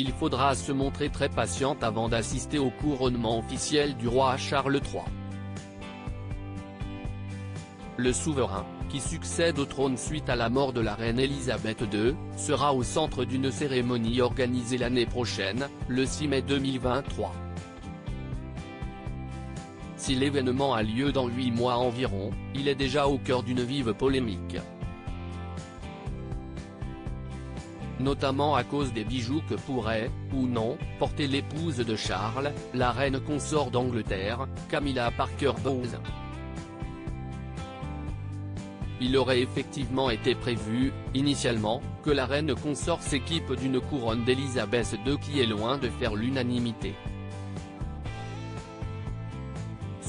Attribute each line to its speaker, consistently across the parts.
Speaker 1: il faudra se montrer très patiente avant d'assister au couronnement officiel du roi Charles III. Le souverain, qui succède au trône suite à la mort de la reine Elisabeth II, sera au centre d'une cérémonie organisée l'année prochaine, le 6 mai 2023. Si l'événement a lieu dans 8 mois environ, il est déjà au cœur d'une vive polémique. Notamment à cause des bijoux que pourrait, ou non, porter l'épouse de Charles, la reine consort d'Angleterre, Camilla Parker Bowles. Il aurait effectivement été prévu, initialement, que la reine consort s'équipe d'une couronne d'Elisabeth II qui est loin de faire l'unanimité.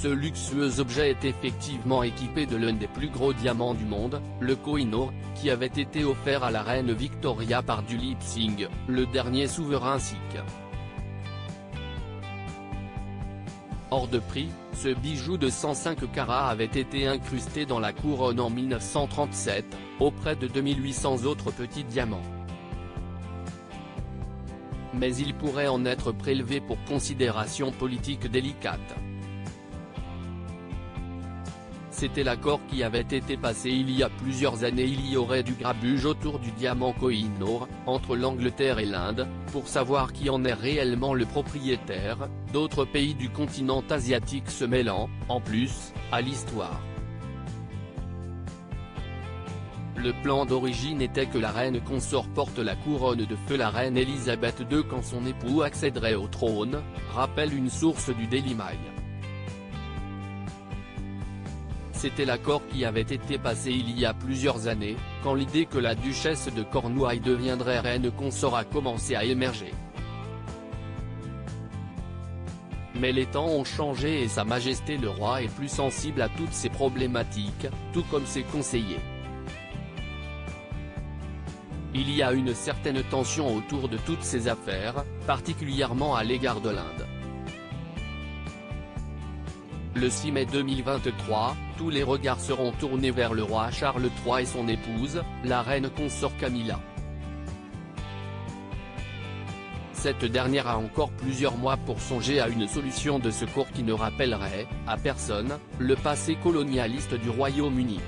Speaker 1: Ce luxueux objet est effectivement équipé de l'un des plus gros diamants du monde, le Koh-i-Noor, qui avait été offert à la reine Victoria par Duleep Singh, le dernier souverain sikh. Hors de prix, ce bijou de 105 carats avait été incrusté dans la couronne en 1937, auprès de 2800 autres petits diamants. Mais il pourrait en être prélevé pour considérations politiques délicates. C'était l'accord qui avait été passé il y a plusieurs années. Il y aurait du grabuge autour du diamant Koh-i-Noor, entre l'Angleterre et l'Inde, pour savoir qui en est réellement le propriétaire, d'autres pays du continent asiatique se mêlant, en plus, à l'histoire. Le plan d'origine était que la reine consort porte la couronne de feu la reine Elisabeth II quand son époux accéderait au trône, rappelle une source du Daily Mail. C'était l'accord qui avait été passé il y a plusieurs années, quand l'idée que la duchesse de Cornouailles deviendrait reine consort a commencé à émerger. Mais les temps ont changé et Sa Majesté le Roi est plus sensible à toutes ces problématiques, tout comme ses conseillers. Il y a une certaine tension autour de toutes ces affaires, particulièrement à l'égard de l'Inde. Le 6 mai 2023, tous les regards seront tournés vers le roi Charles III et son épouse, la reine consort Camilla. Cette dernière a encore plusieurs mois pour songer à une solution de secours qui ne rappellerait, à personne, le passé colonialiste du Royaume-Uni.